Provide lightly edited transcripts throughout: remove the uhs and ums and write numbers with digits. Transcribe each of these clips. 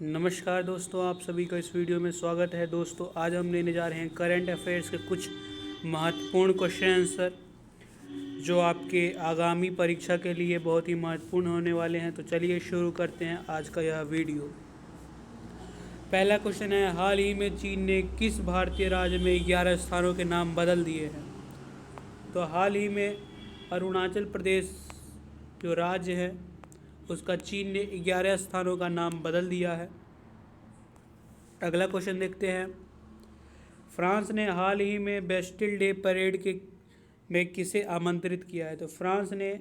नमस्कार दोस्तों, आप सभी का इस वीडियो में स्वागत है। दोस्तों, आज हम लेने जा रहे हैं करंट अफेयर्स के कुछ महत्वपूर्ण क्वेश्चन आंसर जो आपके आगामी परीक्षा के लिए बहुत ही महत्वपूर्ण होने वाले हैं। तो चलिए शुरू करते हैं आज का यह वीडियो। पहला क्वेश्चन है, हाल ही में चीन ने किस भारतीय राज्य में 11 स्थानों के नाम बदल दिए हैं? तो हाल ही में अरुणाचल प्रदेश जो राज्य है उसका चीन ने 11 स्थानों का नाम बदल दिया है। अगला क्वेश्चन देखते हैं, फ्रांस ने हाल ही में बेस्टिल डे परेड में किसे आमंत्रित किया है? तो फ्रांस ने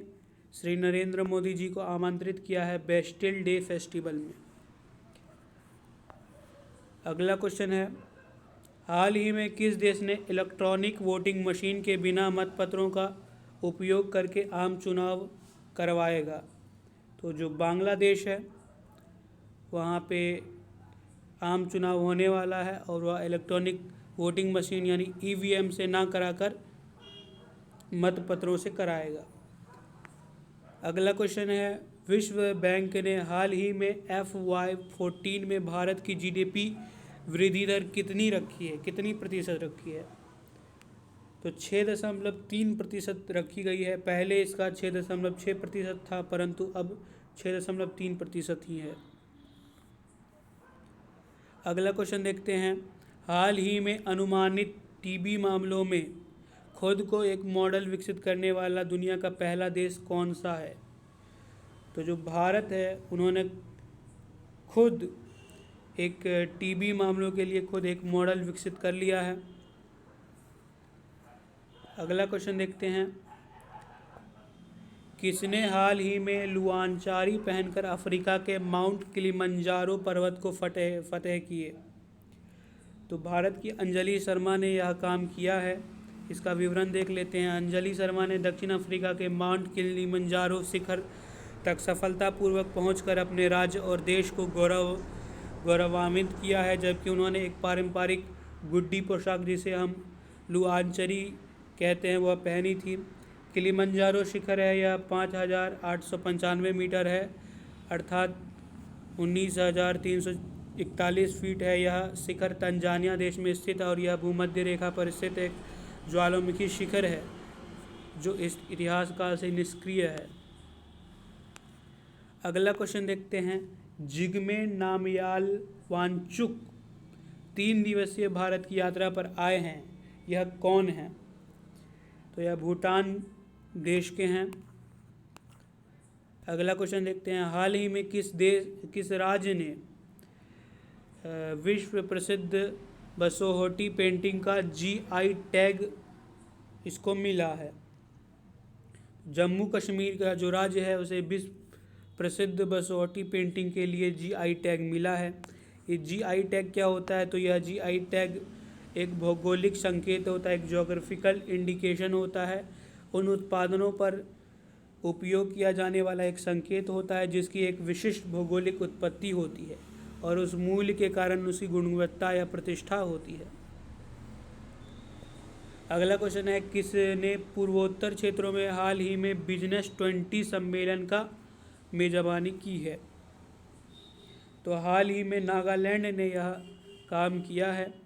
श्री नरेंद्र मोदी जी को आमंत्रित किया है बेस्टिल डे फेस्टिवल में। अगला क्वेश्चन है, हाल ही में किस देश ने इलेक्ट्रॉनिक वोटिंग मशीन के बिना मतपत्रों का उपयोग करके आम चुनाव करवाएगा? तो जो बांग्लादेश है वहाँ पे आम चुनाव होने वाला है और वह इलेक्ट्रॉनिक वोटिंग मशीन यानी ईवीएम से ना कराकर मतपत्रों से कराएगा। अगला क्वेश्चन है, विश्व बैंक ने हाल ही में FY14 में भारत की जीडीपी वृद्धि दर कितनी रखी है, कितनी प्रतिशत रखी है? तो 6.3% रखी गई है। पहले इसका 6.6% था, परंतु अब 6.3% ही है। अगला क्वेश्चन देखते हैं, हाल ही में अनुमानित टीबी मामलों में खुद को एक मॉडल विकसित करने वाला दुनिया का पहला देश कौन सा है? तो जो भारत है उन्होंने खुद एक टीबी मामलों के लिए खुद एक मॉडल विकसित कर लिया है। अगला क्वेश्चन देखते हैं, किसने हाल ही में लुआनचारी पहनकर अफ्रीका के माउंट किलिमंजारो पर्वत को फतेह किए? तो भारत की अंजलि शर्मा ने यह काम किया है। इसका विवरण देख लेते हैं। अंजलि शर्मा ने दक्षिण अफ्रीका के माउंट किलिमंजारो शिखर तक सफलतापूर्वक पहुंचकर अपने राज्य और देश को गौरवान्वित किया है, जबकि उन्होंने एक पारंपरिक गुड्डी पोशाक जिसे हम लुआंचरी कहते हैं वह पहनी थी। किलिमंजारो शिखर है यह 5,895 मीटर है, अर्थात 19,341 फीट है। यह शिखर तंजानिया देश में स्थित है और यह भूमध्य रेखा पर स्थित एक ज्वालामुखी शिखर है जो इस इतिहास काल से निष्क्रिय है। अगला क्वेश्चन देखते हैं, जिग्मे नामयाल वांगचुक 3 दिवसीय भारत की यात्रा पर आए हैं, यह कौन है? तो यह भूटान देश के हैं। अगला क्वेश्चन देखते हैं, हाल ही में किस राज्य ने विश्व प्रसिद्ध बसोहटी पेंटिंग का GI टैग इसको मिला है? जम्मू कश्मीर का जो राज्य है उसे विश्व प्रसिद्ध बसोहटी पेंटिंग के लिए GI टैग मिला है। ये GI टैग क्या होता है? तो यह GI टैग एक भौगोलिक संकेत होता है, एक ज्योग्राफिकल इंडिकेशन होता है। उन उत्पादनों पर उपयोग किया जाने वाला एक संकेत होता है जिसकी एक विशिष्ट भौगोलिक उत्पत्ति होती है और उस मूल्य के कारण उसकी गुणवत्ता या प्रतिष्ठा होती है। अगला क्वेश्चन है, किसने पूर्वोत्तर क्षेत्रों में हाल ही में बिजनेस 20 सम्मेलन का मेजबानी की है? तो हाल ही में नागालैंड ने यह काम किया है।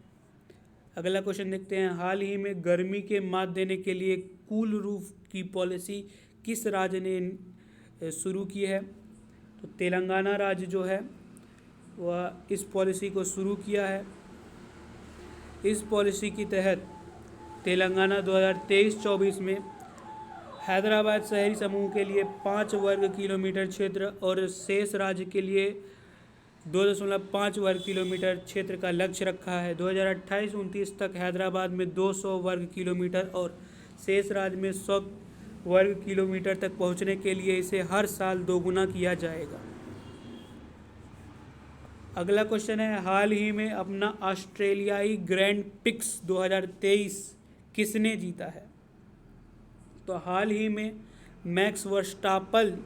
अगला क्वेश्चन देखते हैं, हाल ही में गर्मी के मात देने के लिए कूल रूफ की पॉलिसी किस राज्य ने शुरू की है? तो तेलंगाना राज्य जो है वह इस पॉलिसी को शुरू किया है। इस पॉलिसी के तहत तेलंगाना 2023-24 में हैदराबाद शहरी समूह के लिए 5 वर्ग किलोमीटर क्षेत्र और शेष राज्य के लिए 2.5 वर्ग किलोमीटर क्षेत्र का लक्ष्य रखा है। 2028-29 तक हैदराबाद में 200 वर्ग किलोमीटर और शेष राज्य में 100 वर्ग किलोमीटर तक पहुंचने के लिए इसे हर साल दोगुना किया जाएगा। अगला क्वेश्चन है, हाल ही में अपना ऑस्ट्रेलियाई ग्रैंड पिक्स 2023 किसने जीता है? तो हाल ही में मैक्स वर्स्टापन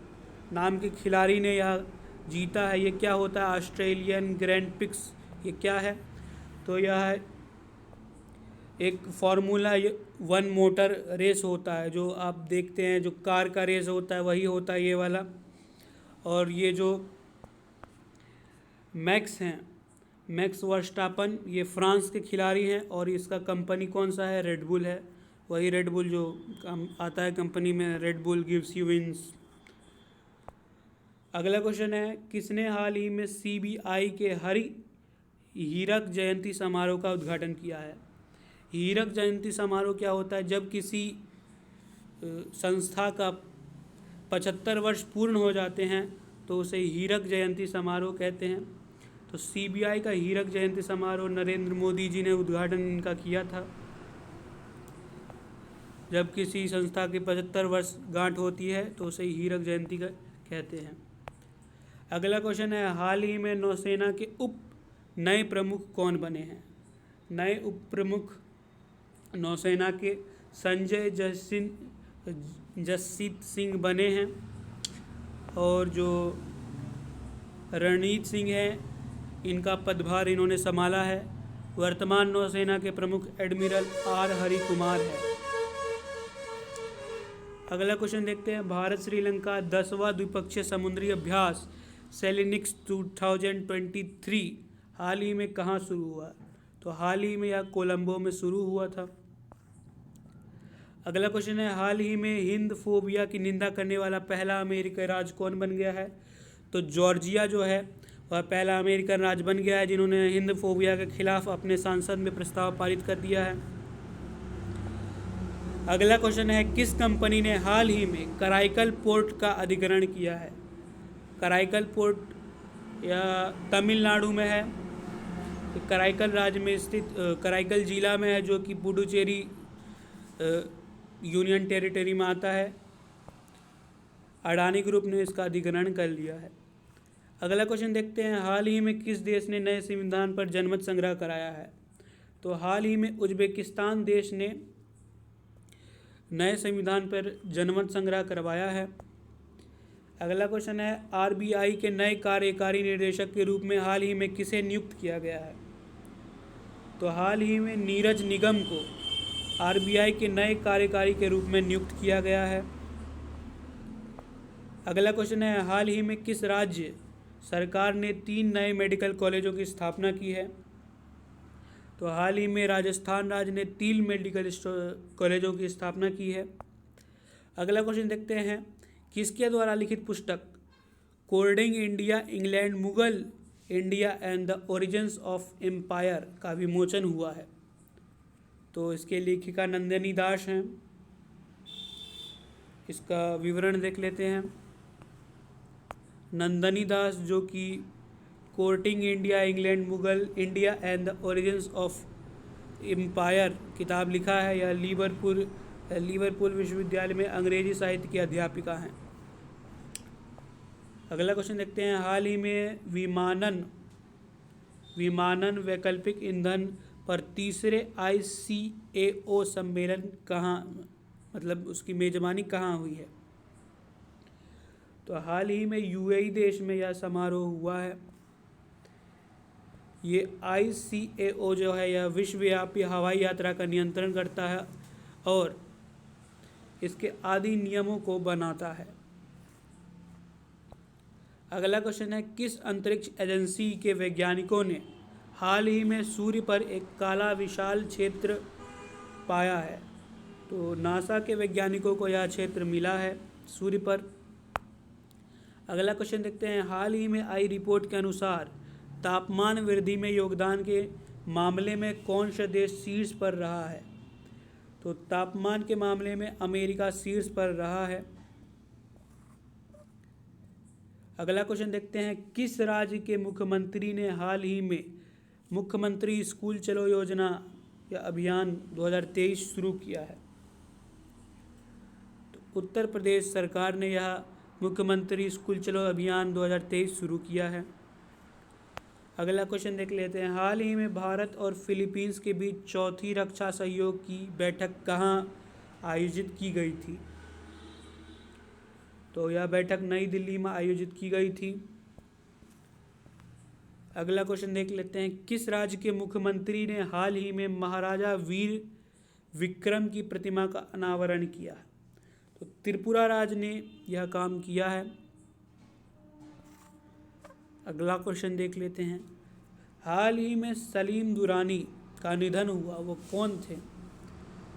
नाम के खिलाड़ी ने यह जीता है। ये क्या होता है ऑस्ट्रेलियन ग्रैंड पिक्स? ये क्या है? तो यह एक फार्मूला 1 मोटर रेस होता है, जो आप देखते हैं जो कार का रेस होता है वही होता है ये वाला। और ये जो मैक्स हैं, मैक्स वर्स्टापन, ये फ्रांस के खिलाड़ी हैं और इसका कंपनी कौन सा है? रेडबुल है। वही रेडबुल जो आता है कंपनी में, रेडबुल गिव्स यू विंस। अगला क्वेश्चन है, किसने हाल ही में सीबीआई के हीरक जयंती समारोह का उद्घाटन किया है? हीरक जयंती समारोह क्या होता है? जब किसी संस्था का 75 वर्ष पूर्ण हो जाते हैं तो उसे हीरक जयंती समारोह कहते हैं। तो सीबीआई का हीरक जयंती समारोह नरेंद्र मोदी जी ने उद्घाटन इनका किया था। जब किसी संस्था की 75 वर्ष गांठ होती है तो उसे हीरक जयंती का कहते हैं। अगला क्वेश्चन है, हाल ही में नौसेना के नए प्रमुख कौन बने हैं? नए उप प्रमुख नौसेना के संजय जससीत सिंह बने हैं और जो रणजीत सिंह है इनका पदभार इन्होंने संभाला है। वर्तमान नौसेना के प्रमुख एडमिरल आर हरि कुमार है। अगला क्वेश्चन देखते हैं, भारत श्रीलंका 10वां द्विपक्षीय समुद्री अभ्यास सेलिनिक्स 2023 हाल ही में कहाँ शुरू हुआ? तो हाल ही में यह कोलंबो में शुरू हुआ था। अगला क्वेश्चन है, हाल ही में हिंद फोबिया की निंदा करने वाला पहला अमेरिकी राज्य कौन बन गया है? तो जॉर्जिया जो है वह पहला अमेरिकन राज्य बन गया है जिन्होंने हिंद फोबिया के खिलाफ अपने संसद में प्रस्ताव पारित कर दिया है। अगला क्वेश्चन है, किस कंपनी ने हाल ही में कराईकल पोर्ट का अधिग्रहण किया है? कराईकल पोर्ट यह तमिलनाडु में है, कराईकल राज्य में स्थित कराईकल जिला में है जो कि पुडुचेरी यूनियन टेरिटरी में आता है। अडानी ग्रुप ने इसका अधिग्रहण कर लिया है। अगला क्वेश्चन देखते हैं, हाल ही में किस देश ने नए संविधान पर जनमत संग्रह कराया है? तो हाल ही में उज्बेकिस्तान देश ने नए संविधान पर जनमत संग्रह करवाया है। अगला क्वेश्चन है, आरबीआई के नए कार्यकारी निदेशक के रूप में हाल ही में किसे नियुक्त किया गया है? तो हाल ही में नीरज निगम को आरबीआई के नए कार्यकारी के रूप में नियुक्त किया गया है। अगला क्वेश्चन है, हाल ही में किस राज्य सरकार ने 3 नए मेडिकल कॉलेजों की स्थापना की है? तो हाल ही में राजस्थान राज्य ने 3 मेडिकल कॉलेजों की स्थापना की है। अगला क्वेश्चन देखते हैं, किसके द्वारा लिखित पुस्तक courting India England Mughal India and the origins of empire का विमोचन हुआ है? तो इसके लेखिका नंदिनी दास हैं। इसका विवरण देख लेते हैं। नंदिनी दास जो कि courting India England Mughal India and the origins of empire किताब लिखा है। यह लिवरपूल विश्वविद्यालय में अंग्रेजी साहित्य की अध्यापिका हैं। अगला क्वेश्चन देखते हैं, हाल ही में विमानन वैकल्पिक ईंधन पर तीसरे ICAO सम्मेलन कहाँ, मतलब उसकी मेजबानी कहाँ हुई है? तो हाल ही में UAE देश में यह समारोह हुआ है। ये ICAO जो है यह विश्वव्यापी हवाई यात्रा का नियंत्रण करता है और इसके आदि नियमों को बनाता है। अगला क्वेश्चन है, किस अंतरिक्ष एजेंसी के वैज्ञानिकों ने हाल ही में सूर्य पर एक काला विशाल क्षेत्र पाया है? तो नासा के वैज्ञानिकों को यह क्षेत्र मिला है सूर्य पर। अगला क्वेश्चन देखते हैं, हाल ही में आई रिपोर्ट के अनुसार तापमान वृद्धि में योगदान के मामले में कौन सा देश शीर्ष पर रहा है? तो तापमान के मामले में अमेरिका शीर्ष पर रहा है। अगला क्वेश्चन देखते हैं, किस राज्य के मुख्यमंत्री ने हाल ही में मुख्यमंत्री स्कूल चलो योजना या अभियान 2023 शुरू किया है? तो उत्तर प्रदेश सरकार ने यह मुख्यमंत्री स्कूल चलो अभियान 2023 शुरू किया है। अगला क्वेश्चन देख लेते हैं, हाल ही में भारत और फिलीपींस के बीच चौथी रक्षा सहयोग की बैठक कहाँ आयोजित की गई थी? तो यह बैठक नई दिल्ली में आयोजित की गई थी। अगला क्वेश्चन देख लेते हैं, किस राज्य के मुख्यमंत्री ने हाल ही में महाराजा वीर विक्रम की प्रतिमा का अनावरण किया? तो त्रिपुरा राज्य ने यह काम किया है। अगला क्वेश्चन देख लेते हैं। हाल ही में सलीम दुरानी का निधन हुआ, वो कौन थे?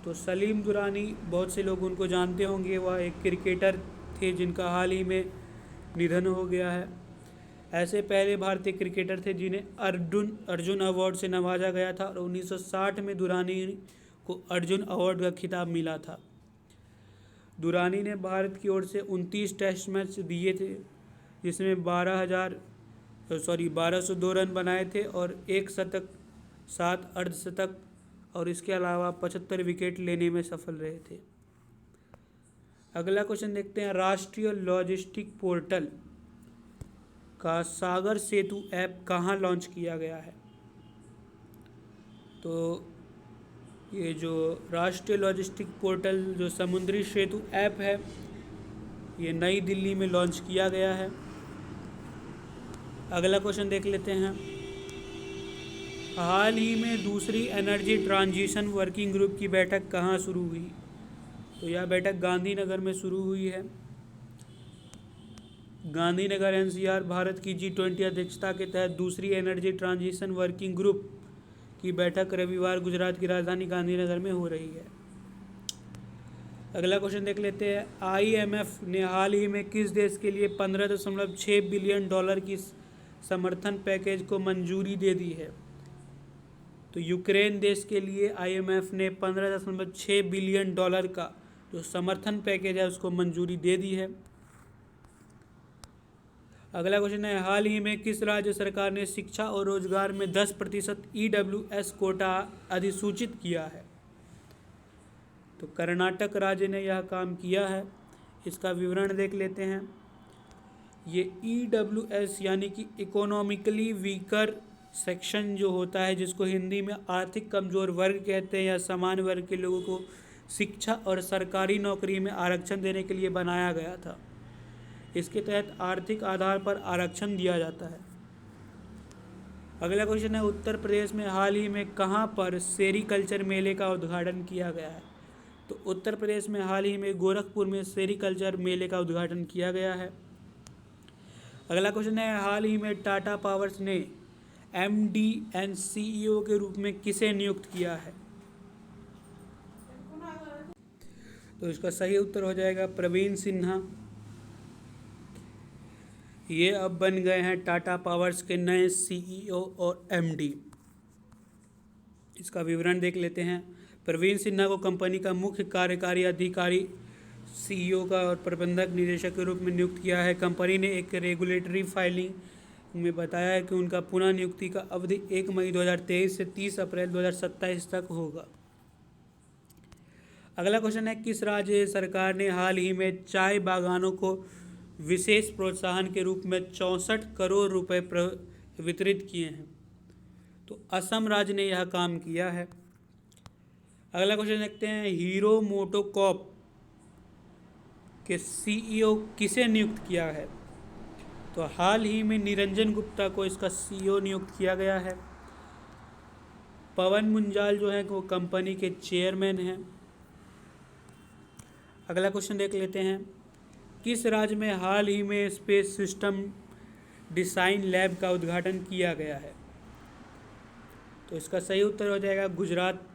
तो सलीम दुरानी, बहुत से लोग उनको जानते होंगे, वह एक क्रिकेटर थे जिनका हाल ही में निधन हो गया है। ऐसे पहले भारतीय क्रिकेटर थे जिन्हें अर्जुन अवार्ड से नवाजा गया था और 1960 में दुरानी को अर्जुन अवार्ड का खिताब मिला था। दुरानी ने भारत की ओर से 29 टेस्ट मैच दिए थे, जिसमें 1202 रन बनाए थे और 1 शतक, 7 अर्धशतक और इसके अलावा 75 विकेट लेने में सफल रहे थे। अगला क्वेश्चन देखते हैं। राष्ट्रीय लॉजिस्टिक पोर्टल का सागर सेतु ऐप कहाँ लॉन्च किया गया है? तो ये जो राष्ट्रीय लॉजिस्टिक पोर्टल जो समुद्री सेतु ऐप है, ये नई दिल्ली में लॉन्च किया गया है। अगला क्वेश्चन देख लेते हैं। हाल ही में दूसरी एनर्जी ट्रांजिशन वर्किंग ग्रुप की बैठक कहाँ शुरू हुई? तो यह बैठक गांधीनगर में शुरू हुई है। गांधीनगर एनसीआर भारत की G20 अध्यक्षता के तहत दूसरी एनर्जी ट्रांजिशन वर्किंग ग्रुप की बैठक रविवार गुजरात की राजधानी गांधीनगर में हो रही है। अगला क्वेश्चन देख लेते हैं। IMF ने हाल ही में किस देश के लिए 15.6 बिलियन डॉलर की समर्थन पैकेज को मंजूरी दे दी है? तो यूक्रेन देश के लिए IMF ने 15.6 बिलियन डॉलर का जो समर्थन पैकेज है उसको मंजूरी दे दी है। अगला क्वेश्चन है। हाल ही में किस राज्य सरकार ने शिक्षा और रोजगार में 10% EWS कोटा अधिसूचित किया है? तो कर्नाटक राज्य ने यह काम किया है। इसका विवरण देख लेते हैं। ये EWS यानी कि इकोनॉमिकली वीकर सेक्शन जो होता है, जिसको हिंदी में आर्थिक कमज़ोर वर्ग कहते हैं, या सामान्य वर्ग के लोगों को शिक्षा और सरकारी नौकरी में आरक्षण देने के लिए बनाया गया था। इसके तहत आर्थिक आधार पर आरक्षण दिया जाता है। अगला क्वेश्चन है। उत्तर प्रदेश में हाल ही में कहाँ पर सेरीकल्चर मेले का उद्घाटन किया गया है? तो उत्तर प्रदेश में हाल ही में गोरखपुर में सेरीकल्चर मेले का उद्घाटन किया गया है। अगला क्वेश्चन है। हाल ही में टाटा पावर्स ने MD एंड CEO के रूप में किसे नियुक्त किया है? तो इसका सही उत्तर हो जाएगा प्रवीण सिन्हा। ये अब बन गए हैं टाटा पावर्स के नए CEO और MD। इसका विवरण देख लेते हैं। प्रवीण सिन्हा को कंपनी का मुख्य कार्यकारी अधिकारी, CEO का और प्रबंधक निदेशक के रूप में नियुक्त किया है। कंपनी ने एक रेगुलेटरी फाइलिंग में बताया है कि उनका पुनः नियुक्ति का अवधि 1 मई 2023 से 30 अप्रैल 2027 तक होगा। अगला क्वेश्चन है। किस राज्य सरकार ने हाल ही में चाय बागानों को विशेष प्रोत्साहन के रूप में 64 करोड़ रुपए वितरित किए हैं? तो असम राज्य ने यह काम किया है। अगला क्वेश्चन देखते हैं। हीरो मोटोकॉर्प के CEO किसे नियुक्त किया है? तो हाल ही में निरंजन गुप्ता को इसका CEO नियुक्त किया गया है। पवन मुंजाल जो है वो कंपनी के चेयरमैन हैं। अगला क्वेश्चन देख लेते हैं। किस राज्य में हाल ही में स्पेस सिस्टम डिज़ाइन लैब का उद्घाटन किया गया है? तो इसका सही उत्तर हो जाएगा Gujarat.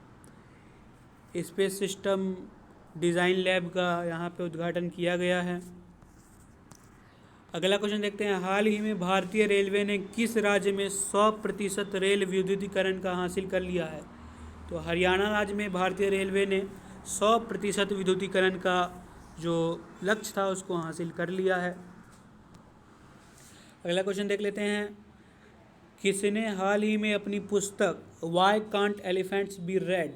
Space system design lab का यहाँ पे उद्घाटन किया गया है। अगला क्वेश्चन देखते हैं। हाल ही में भारतीय रेलवे ने किस राज्य में 100% रेल विद्युतीकरण का हासिल कर लिया है? तो हरियाणा राज्य में भारतीय रेलवे ने 100% विद्युतीकरण का जो लक्ष्य था उसको हासिल कर लिया है। अगला क्वेश्चन देख लेते हैं। किसने हाल ही में अपनी पुस्तक why can't elephants be red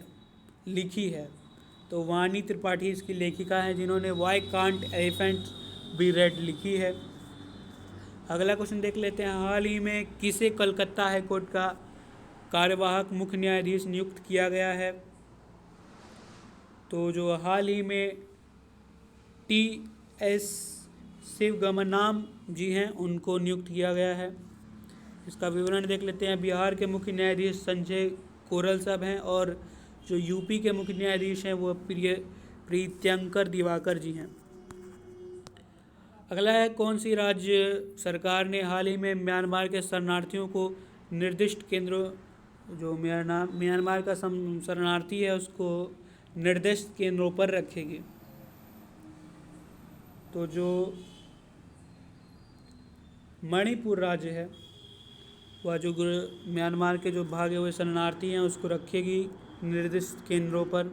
लिखी है? तो वाणी त्रिपाठी इसकी लेखिका है, जिन्होंने why can't elephants be red लिखी है। अगला क्वेश्चन देख लेते हैं। हाल ही में किसे कलकत्ता हाईकोर्ट का कार्यवाहक मुख्य न्यायाधीश नियुक्त किया गया है? तो जो हाल ही में TS शिवगमनाम जी हैं उनको नियुक्त किया गया है। इसका विवरण देख लेते हैं। बिहार के मुख्य न्यायाधीश संजय कोरल साहब हैं और जो यूपी के मुख्य न्यायाधीश हैं वो प्रीत्यंकर दिवाकर जी हैं। अगला है, कौन सी राज्य सरकार ने हाल ही में म्यांमार के शरणार्थियों को निर्दिष्ट केंद्रों, जो म्यांमार का शरणार्थी है उसको निर्दिष्ट केंद्रों पर रखेगी। तो जो मणिपुर राज्य है वह जो म्यांमार के जो भागे हुए शरणार्थी हैं उसको रखेगी निर्दिष्ट केंद्रों पर।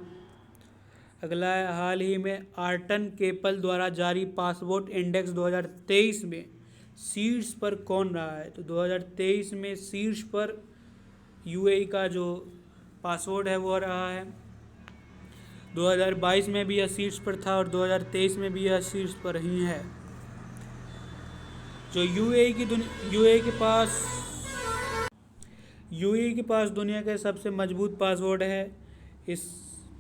अगला है, हाल ही में आर्टन केपल द्वारा जारी पासपोर्ट इंडेक्स 2023 में शीर्ष पर कौन रहा है? तो 2023 में शीर्ष पर यूएई का जो पासपोर्ट है वो रहा है। 2022 में भी यह शीर्ष पर था और 2023 में भी यह शीर्ष पर ही है। जो यूएई के पास दुनिया के सबसे मजबूत पासपोर्ट है। इस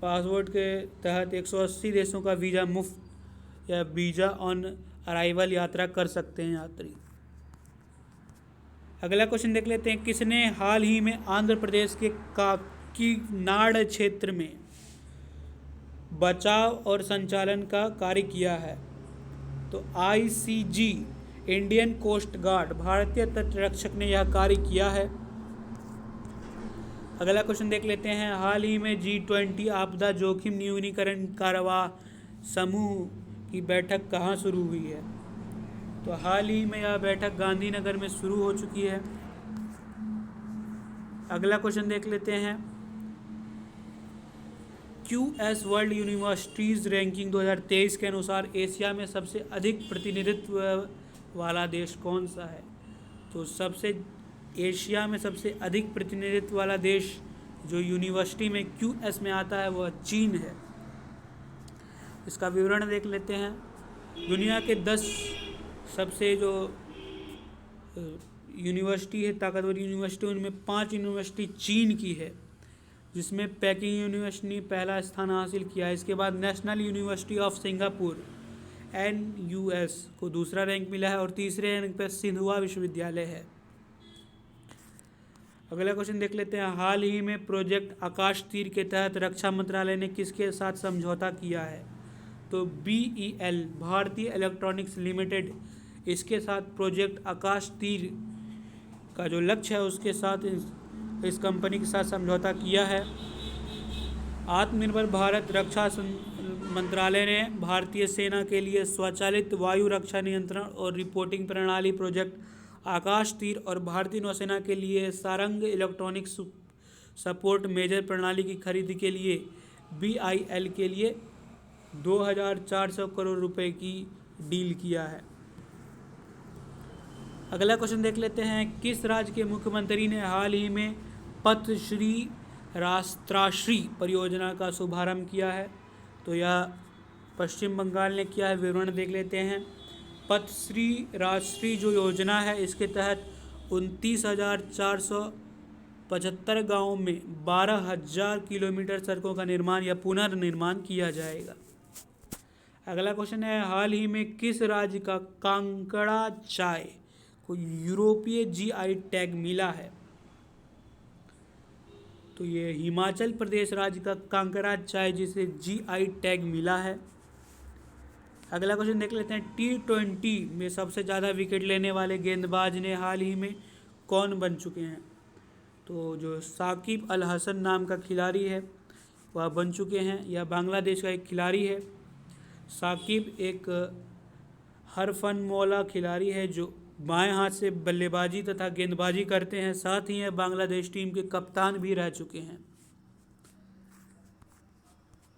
पासपोर्ट के तहत 180 देशों का वीज़ा मुफ्त या वीज़ा ऑन अराइवल यात्रा कर सकते हैं यात्री। अगला क्वेश्चन देख लेते हैं, किसने हाल ही में आंध्र प्रदेश के काकीनाड क्षेत्र में बचाव और संचालन का कार्य किया है? तो आईसीजी, इंडियन कोस्ट गार्ड, भारतीय तटरक्षक ने यह कार्य किया है। अगला क्वेश्चन देख लेते हैं, हाल ही में G20 आपदा जोखिम न्यूनीकरण कार्यवाह समूह की बैठक कहाँ शुरू हुई है? तो हाल ही में यह बैठक गांधीनगर में शुरू हो चुकी है। अगला क्वेश्चन देख लेते हैं, QS वर्ल्ड यूनिवर्सिटीज़ रैंकिंग 2023 के अनुसार एशिया में सबसे अधिक प्रतिनिधित्व वाला देश कौन सा है? तो एशिया में सबसे अधिक प्रतिनिधित्व वाला देश जो यूनिवर्सिटी में QS में आता है वह चीन है। इसका विवरण देख लेते हैं। दुनिया के 10 सबसे जो यूनिवर्सिटी है, ताकतवर यूनिवर्सिटी, उनमें 5 यूनिवर्सिटी चीन की है, जिसमें पेकिंग यूनिवर्सिटी ने पहला स्थान हासिल किया है। इसके बाद national university of Singapore NUS को दूसरा रैंक मिला है और तीसरे रैंक पर सिन्हुआ विश्वविद्यालय है। अगला क्वेश्चन देख लेते हैं, हाल ही में प्रोजेक्ट आकाश तीर के तहत रक्षा मंत्रालय ने किसके साथ समझौता किया है? तो BEL, भारतीय इलेक्ट्रॉनिक्स लिमिटेड, इसके साथ प्रोजेक्ट आकाश तीर का जो लक्ष्य है उसके साथ इस कंपनी के साथ समझौता किया है। आत्मनिर्भर भारत रक्षा मंत्रालय ने भारतीय सेना के लिए स्वचालित वायु रक्षा नियंत्रण और रिपोर्टिंग प्रणाली प्रोजेक्ट आकाश तीर और भारतीय नौसेना के लिए सारंग इलेक्ट्रॉनिक सपोर्ट मेजर प्रणाली की खरीद के लिए BIL के लिए 2400 करोड़ रुपए की डील किया है। अगला क्वेश्चन देख लेते हैं, किस राज्य के मुख्यमंत्री ने हाल ही में पथश्री राष्ट्राश्री परियोजना का शुभारंभ किया है? तो यह पश्चिम बंगाल ने किया है। विवरण देख लेते हैं। पथश्री राष्ट्रीय जो योजना है इसके तहत 29,475 गाँवों में 12,000 किलोमीटर सड़कों का निर्माण या पुनर्निर्माण किया जाएगा। अगला क्वेश्चन है, हाल ही में किस राज्य का कांकड़ा चाय को यूरोपीय GI टैग मिला है? तो ये हिमाचल प्रदेश राज्य का कांकड़ा चाय जिसे GI टैग मिला है। अगला क्वेश्चन देख लेते हैं, T20 में सबसे ज़्यादा विकेट लेने वाले गेंदबाज ने हाल ही में कौन बन चुके हैं? तो जो साकिब अल हसन नाम का खिलाड़ी है वह बन चुके हैं। यह बांग्लादेश का एक खिलाड़ी है। साकिब एक हरफनमौला खिलाड़ी है जो बाएं हाथ से बल्लेबाजी तथा गेंदबाजी करते हैं। साथ ही यह बांग्लादेश टीम के कप्तान भी रह चुके हैं।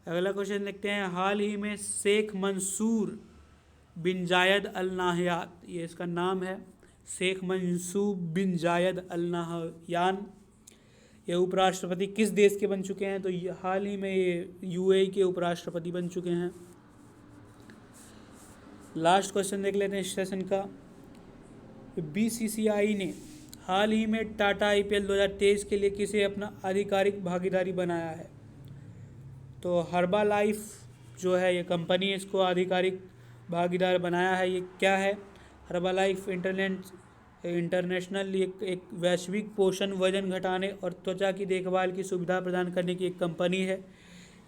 अगला क्वेश्चन देखते हैं, हाल ही में शेख मंसूर बिन जायद अल नाहयान, ये इसका नाम है, शेख मंसूर बिन जायद अल नाहयान, ये उपराष्ट्रपति किस देश के बन चुके हैं? तो हाल ही में ये UAE के उपराष्ट्रपति बन चुके हैं। लास्ट क्वेश्चन देख लेते हैं इस सेशन का। BCCI ने हाल ही में टाटा IPL 2023 के लिए किसे अपना आधिकारिक भागीदारी बनाया है? तो हर्बालाइफ जो है ये कंपनी, इसको आधिकारिक भागीदार बनाया है। ये क्या है? हर्बालाइफ इंटरनेशनल एक वैश्विक पोषण, वजन घटाने और त्वचा की देखभाल की सुविधा प्रदान करने की एक कंपनी है।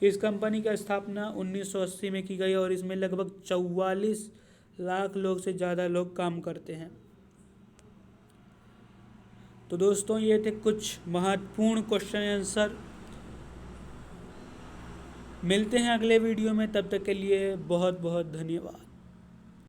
इस कंपनी की स्थापना 1980 में की गई और इसमें लगभग 44 लाख लोग से ज़्यादा लोग काम करते हैं। तो दोस्तों ये थे कुछ महत्वपूर्ण क्वेश्चन आंसर। मिलते हैं अगले वीडियो में, तब तक के लिए बहुत बहुत धन्यवाद।